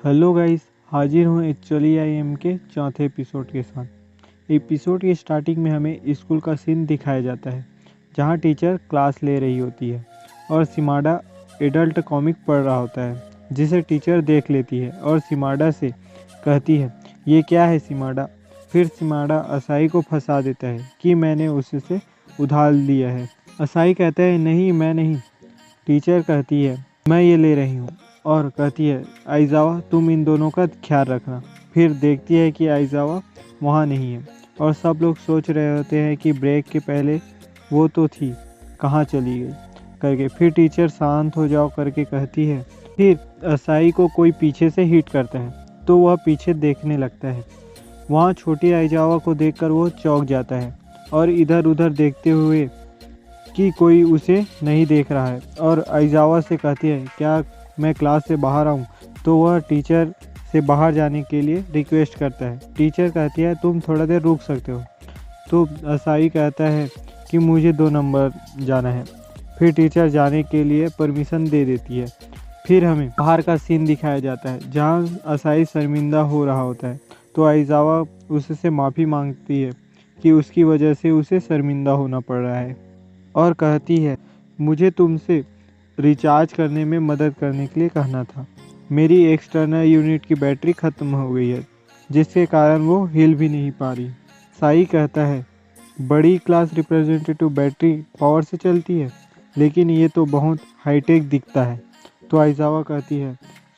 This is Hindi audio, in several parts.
हेलो गाइस, हाजिर हूँ एक्चुअली आई एम के चौथे एपिसोड के साथ। एपिसोड की स्टार्टिंग में हमें स्कूल का सीन दिखाया जाता है, जहाँ टीचर क्लास ले रही होती है और सिमाडा एडल्ट कॉमिक पढ़ रहा होता है, जिसे टीचर देख लेती है और सिमाडा से कहती है, ये क्या है सिमाडा। फिर सिमाडा असाई को फंसा देता है कि मैंने उससे उधार लिया है। असाई कहता है, नहीं मैं नहीं। टीचर कहती है, मैं ये ले रही हूँ, और कहती है, आइजावा तुम इन दोनों का ख्याल रखना। फिर देखती है कि आइजावा वहाँ नहीं है और सब लोग सोच रहे होते हैं कि ब्रेक के पहले वो तो थी, कहाँ चली गई करके। फिर टीचर शांत हो जाओ करके कहती है। फिर असाई को कोई पीछे से हिट करता है तो वह पीछे देखने लगता है। वहाँ छोटी आइजावा को देखकर वो चौंक जाता है और इधर उधर देखते हुए कि कोई उसे नहीं देख रहा है, और आइजावा से कहती है, क्या मैं क्लास से बाहर आऊँ। तो वह टीचर से बाहर जाने के लिए रिक्वेस्ट करता है। टीचर कहती है, तुम थोड़ा देर रुक सकते हो। तो असाई कहता है कि मुझे 2 नंबर जाना है। फिर टीचर जाने के लिए परमिशन दे देती है। फिर हमें बाहर का सीन दिखाया जाता है, जहाँ असाई शर्मिंदा हो रहा होता है। तो आइजावा उससे माफ़ी मांगती है कि उसकी वजह से उसे शर्मिंदा होना पड़ रहा है, और कहती है, मुझे तुमसे रिचार्ज करने में मदद करने के लिए कहना था। मेरी एक्सटर्नल यूनिट की बैटरी ख़त्म हो गई है, जिसके कारण वो हिल भी नहीं पा रही। साई कहता है, बड़ी क्लास रिप्रेजेंटेटिव बैटरी पावर से चलती है, लेकिन ये तो बहुत हाईटेक दिखता है। तो आइजावा कहती है,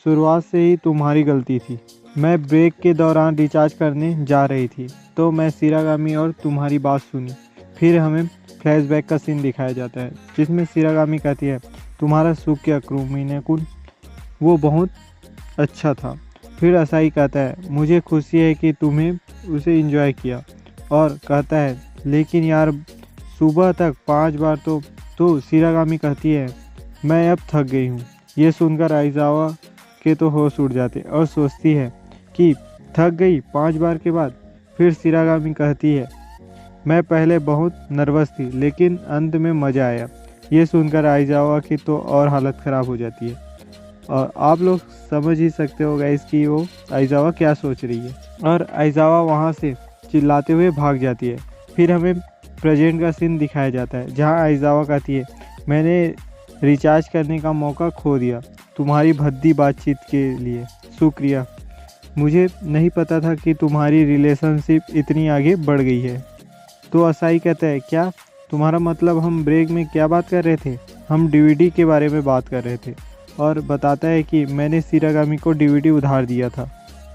शुरुआत से ही तुम्हारी गलती थी। मैं ब्रेक के दौरान रिचार्ज करने जा रही थी तो मैं शिरागामी और तुम्हारी बात सुनी। फिर हमें फ्लैशबैक का सीन दिखाया जाता है, जिसमें शिरागामी कहती है, तुम्हारा सुख क्या क्रूमिनेकुन, वो बहुत अच्छा था। फिर असाई कहता है, मुझे खुशी है कि तुम्हें उसे एंजॉय किया, और कहता है, लेकिन यार सुबह तक 5 बार तो शिरागामी कहती है, मैं अब थक गई हूँ। ये सुनकर आइजावा के तो होश उड़ जाते और सोचती है कि थक गई 5 बार के बाद। फिर शिरागामी कहती है, मैं पहले बहुत नर्वस थी, लेकिन अंत में मज़ा आया। ये सुनकर आइजावा की तो और हालत ख़राब हो जाती है, और आप लोग समझ ही सकते हो गाइस कि वो आइजावा क्या सोच रही है। और आइजावा वहाँ से चिल्लाते हुए भाग जाती है। फिर हमें प्रेजेंट का सीन दिखाया जाता है, जहाँ आइजावा कहती है, मैंने रिचार्ज करने का मौका खो दिया तुम्हारी भद्दी बातचीत के लिए, शुक्रिया। मुझे नहीं पता था कि तुम्हारी रिलेशनशिप इतनी आगे बढ़ गई है। तो असाई कहता है, क्या तुम्हारा मतलब हम ब्रेक में क्या बात कर रहे थे। हम डीवीडी के बारे में बात कर रहे थे, और बताता है कि मैंने शिरागामी को डीवीडी उधार दिया था।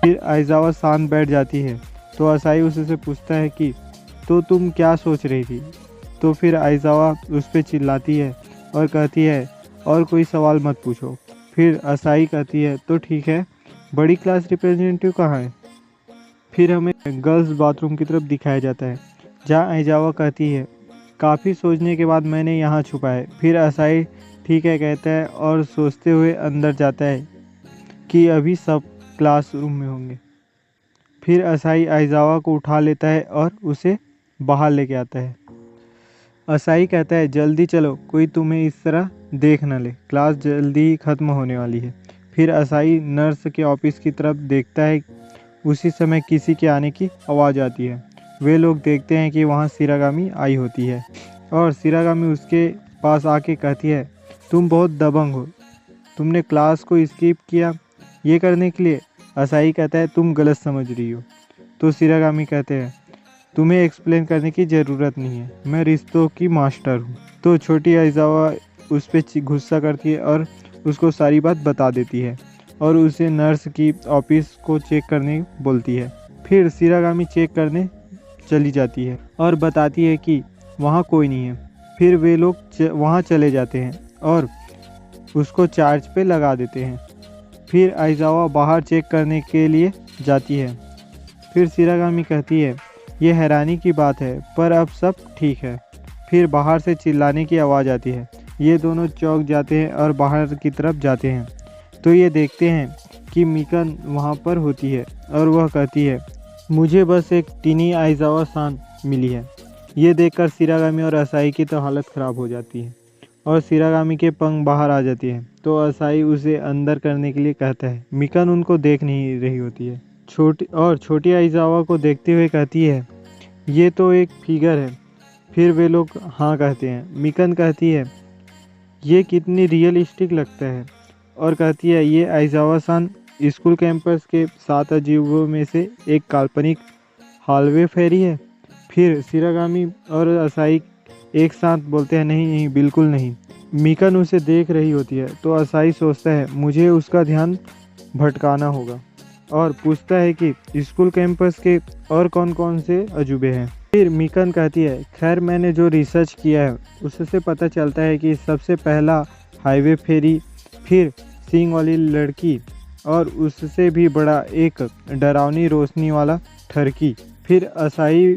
फिर आइजावा शांत बैठ जाती है। तो असाई उससे पूछता है कि तो तुम क्या सोच रही थी। तो फिर आइजावा उस पर चिल्लाती है और कहती है, और कोई सवाल मत पूछो। फिर असाई कहती है, तो ठीक है, बड़ी क्लास रिप्रेजेंटेटिव कहाँ है। फिर हमें गर्ल्स बाथरूम की तरफ दिखाया जाता है, जहाँ आइजावा कहती है, काफ़ी सोचने के बाद मैंने यहाँ छुपा है। फिर असाई ठीक है कहता है और सोचते हुए अंदर जाता है कि अभी सब क्लासरूम में होंगे। फिर असाई आइजावा को उठा लेता है और उसे बाहर लेके आता है। असाई कहता है, जल्दी चलो, कोई तुम्हें इस तरह देख न ले, क्लास जल्दी ही ख़त्म होने वाली है। फिर असाई नर्स के ऑफिस की तरफ देखता है। उसी समय किसी के आने की आवाज़ आती है। वे लोग देखते हैं कि वहाँ शिरागामी आई होती है, और शिरागामी उसके पास आके कहती है, तुम बहुत दबंग हो, तुमने क्लास को स्किप किया ये करने के लिए। असाई कहता है, तुम गलत समझ रही हो। तो शिरागामी कहते हैं, तुम्हें एक्सप्लेन करने की ज़रूरत नहीं है, मैं रिश्तों की मास्टर हूँ। तो छोटी आइजावा उस पर गुस्सा करती है और उसको सारी बात बता देती है, और उसे नर्स की ऑफिस को चेक करने बोलती है। फिर शिरागामी चेक करने चली जाती है और बताती है कि वहाँ कोई नहीं है। फिर वे लोग वहाँ चले जाते हैं और उसको चार्ज पे लगा देते हैं। फिर आइजावा बाहर चेक करने के लिए जाती है। फिर शिरागामी कहती है, ये हैरानी की बात है, पर अब सब ठीक है। फिर बाहर से चिल्लाने की आवाज़ आती है। ये दोनों चौंक जाते हैं और बाहर की तरफ जाते हैं। तो ये देखते हैं कि मिकन वहाँ पर होती है, और वह कहती है, मुझे बस एक टीनी आइजावा सान मिली है। ये देखकर शिरागामी और असाई की तो हालत ख़राब हो जाती है। और शिरागामी के पंख बाहर आ जाती है तो असाई उसे अंदर करने के लिए कहता है। मिकन उनको देख नहीं रही होती है। छोटी आइजावा को देखते हुए कहती है, ये तो एक फिगर है। फिर वे लोग हाँ कहते हैं। मिकन कहती है, ये कितनी रियलिस्टिक लगता है, और कहती है, ये आइजावा-सान स्कूल कैंपस के 7 अजूबों में से एक काल्पनिक हॉलवे फेरी है। फिर शिरागामी और असाई एक साथ बोलते हैं, नहीं नहीं, बिल्कुल नहीं। मिकन उसे देख रही होती है तो असाई सोचता है मुझे उसका ध्यान भटकाना होगा, और पूछता है कि स्कूल कैंपस के और कौन कौन से अजूबे हैं। फिर मिकन कहती है, खैर मैंने जो रिसर्च किया है उससे पता चलता है कि सबसे पहला हाईवे फेरी, फिर सींग वाली लड़की, और उससे भी बड़ा एक डरावनी रोशनी वाला ठरकी। फिर असाई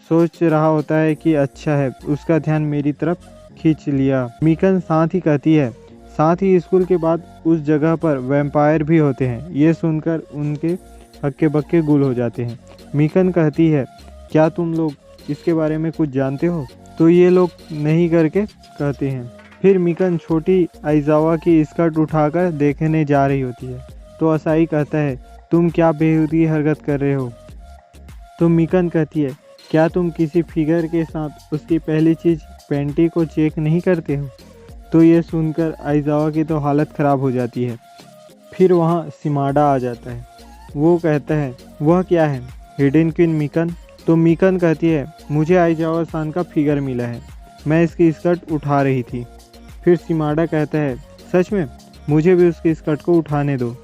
सोच रहा होता है कि अच्छा है, उसका ध्यान मेरी तरफ खींच लिया। मिकन साथ ही कहती है, साथ ही स्कूल के बाद उस जगह पर वैम्पायर भी होते हैं। ये सुनकर उनके हक्के बक्के गुल हो जाते हैं। मिकन कहती है, क्या तुम लोग इसके बारे में कुछ जानते हो? तो ये लोग नहीं करके कहते हैं। फिर मिकन छोटी आइजावा की स्कर्ट उठाकर देखने जा रही होती है तो असाई कहता है, तुम क्या बेहुदी हरकत कर रहे हो? तो मिकन कहती है, क्या तुम किसी फिगर के साथ उसकी पहली चीज़ पैंटी को चेक नहीं करते हो? तो ये सुनकर आइजावा की तो हालत ख़राब हो जाती है। फिर वहाँ शिमाडा आ जाता है। वो कहता है, वह क्या है? Hidden queen मिकन? तो मिकन कहती है, मुझे आइजावा-सान का फिगर मिला है, मैं इसकी स्कर्ट उठा रही थी। फिर शिमाडा कहता है, सच में? मुझे भी उसकी स्कर्ट को उठाने दो।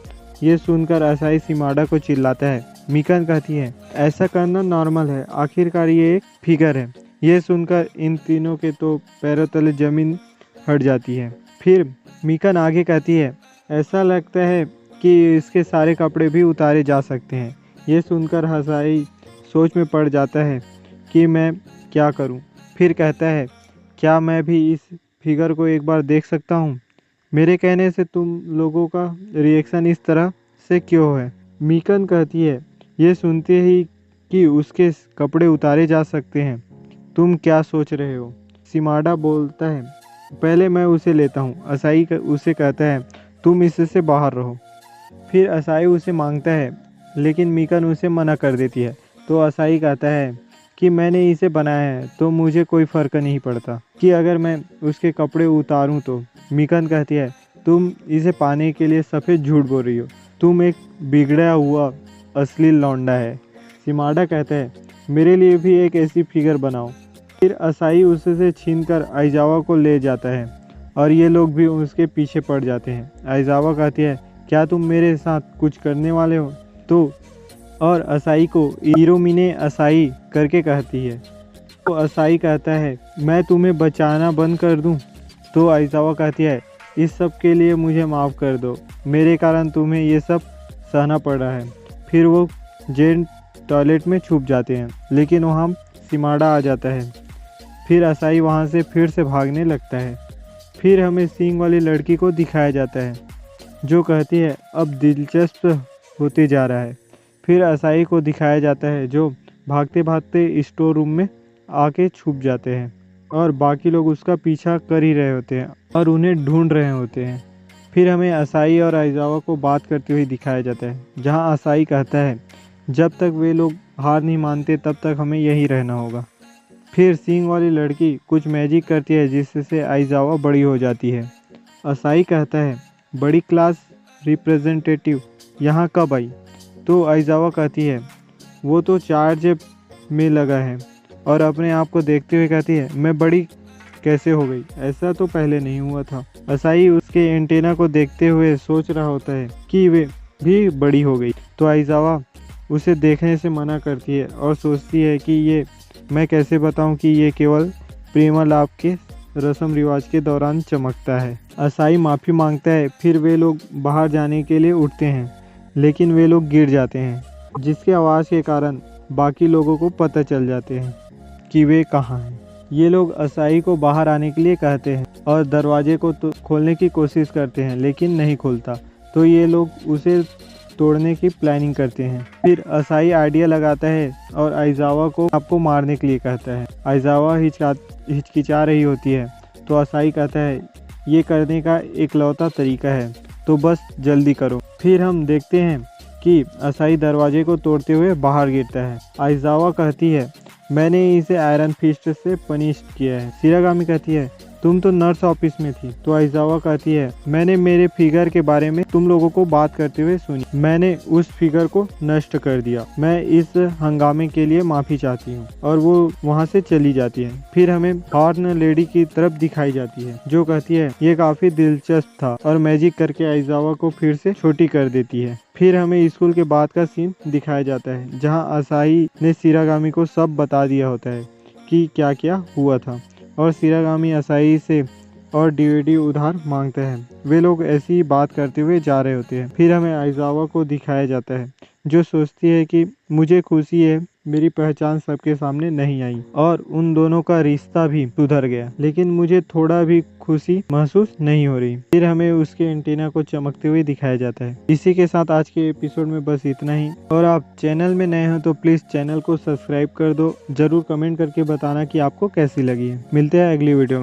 ये सुनकर असाई शिमाडा को चिल्लाता है। मिकन कहती है, ऐसा करना नॉर्मल है, आखिरकार ये एक फिगर है। ये सुनकर इन तीनों के तो पैरों तले जमीन हट जाती है। फिर मिकन आगे कहती है, ऐसा लगता है कि इसके सारे कपड़े भी उतारे जा सकते हैं। ये सुनकर असाई सोच में पड़ जाता है कि मैं क्या करूं। फिर कहता है, क्या मैं भी इस फिगर को एक बार देख सकता हूं? मेरे कहने से तुम लोगों का रिएक्शन इस तरह से क्यों है? मिकन कहती है, ये सुनते ही कि उसके कपड़े उतारे जा सकते हैं, तुम क्या सोच रहे हो? शिमाडा बोलता है, पहले मैं उसे लेता हूँ। असाई उसे कहता है, तुम इससे बाहर रहो। फिर असाई उसे मांगता है लेकिन मिकन उसे मना कर देती है। तो असाई कहता है कि मैंने इसे बनाया है तो मुझे कोई फ़र्क नहीं पड़ता कि अगर मैं उसके कपड़े उतारूं तो। मिकन कहती है, तुम इसे पाने के लिए सफ़ेद झूठ बोल रही हो, तुम एक बिगड़ा हुआ असली लौंडा है। शिमाडा कहता है, मेरे लिए भी एक ऐसी फिगर बनाओ। फिर असाई उससे छीनकर आइजावा को ले जाता है और ये लोग भी उसके पीछे पड़ जाते हैं। आइजावा कहती है, क्या तुम मेरे साथ कुछ करने वाले हो? तो और असाई को इरोमिने असाई करके कहती है। तो असाई कहता है, मैं तुम्हें बचाना बंद कर दूं? तो आइजावा कहती है, इस सब के लिए मुझे माफ़ कर दो, मेरे कारण तुम्हें ये सब सहना पड़ रहा है। फिर वो जेन टॉयलेट में छुप जाते हैं लेकिन वहाँ शिमाडा आ जाता है। फिर असाई वहाँ से फिर से भागने लगता है। फिर हमें सींग वाली लड़की को दिखाया जाता है जो कहती है, अब दिलचस्प होते जा रहा है। फिर असाई को दिखाया जाता है जो भागते भागते स्टोर रूम में आके छुप जाते हैं और बाकी लोग उसका पीछा कर ही रहे होते हैं और उन्हें ढूंढ रहे होते हैं। फिर हमें असाई और आइजावा को बात करते हुए दिखाया जाता है जहां असाई कहता है, जब तक वे लोग हार नहीं मानते तब तक हमें यहीं रहना होगा। फिर सींग वाली लड़की कुछ मैजिक करती है जिससे आइजावा बड़ी हो जाती है। असाई कहता है, बड़ी क्लास रिप्रेजेंटेटिव यहाँ कब आई? तो आइजावा कहती है, वो तो चार्ज में लगा है, और अपने आप को देखते हुए कहती है, मैं बड़ी कैसे हो गई? ऐसा तो पहले नहीं हुआ था। असाई उसके एंटेना को देखते हुए सोच रहा होता है कि वे भी बड़ी हो गई। तो आइजावा उसे देखने से मना करती है और सोचती है कि ये मैं कैसे बताऊं कि ये केवल प्रेमालाप के रस्म रिवाज के दौरान चमकता है। असाई माफ़ी मांगता है। फिर वे लोग बाहर जाने के लिए उठते हैं लेकिन वे लोग गिर जाते हैं जिसकी आवाज़ के कारण बाकी लोगों को पता चल जाते हैं कि वे कहाँ हैं। ये लोग असाई को बाहर आने के लिए कहते हैं और दरवाजे को खोलने की कोशिश करते हैं लेकिन नहीं खुलता। तो ये लोग उसे तोड़ने की प्लानिंग करते हैं। फिर असाई आइडिया लगाता है और आइजावा को आपको मारने के लिए कहता है। आइजावा हिचकिचा रही होती है तो असाई कहता है ये करने का एकलौता तरीका है, तो बस जल्दी करो। फिर हम देखते हैं कि असाई दरवाजे को तोड़ते हुए बाहर गिरता है। आइजावा कहती है मैंने इसे आयरन फिस्ट से पनिश किया है। शिरागामी कहती है तुम तो नर्स ऑफिस में थी। तो आइजावा कहती है मैंने मेरे फिगर के बारे में तुम लोगों को बात करते हुए सुनी, मैंने उस फिगर को नष्ट कर दिया, मैं इस हंगामे के लिए माफी चाहती हूँ। और वो वहाँ से चली जाती है। फिर हमें हॉर्न लेडी की तरफ दिखाई जाती है जो कहती है ये काफी दिलचस्प था और मैजिक करके आइजावा को फिर से छोटी कर देती है। फिर हमें स्कूल के बाद का सीन दिखाया जाता है जहाँ असाई ने शिरागामी को सब बता दिया होता है कि क्या क्या हुआ था और शिरागामी असाई से और डीवीडी उधार मांगते हैं। वे लोग ऐसी ही बात करते हुए जा रहे होते हैं। फिर हमें आइजावा को दिखाया जाता है जो सोचती है कि मुझे खुशी है मेरी पहचान सबके सामने नहीं आई और उन दोनों का रिश्ता भी सुधर गया, लेकिन मुझे थोड़ा भी खुशी महसूस नहीं हो रही। फिर हमें उसके एंटीना को चमकते हुए दिखाया जाता है। इसी के साथ आज के एपिसोड में बस इतना ही। और आप चैनल में नए हो तो प्लीज चैनल को सब्सक्राइब कर दो। जरूर कमेंट करके बताना कि आपको कैसी लगी है। मिलते हैं अगली वीडियो में।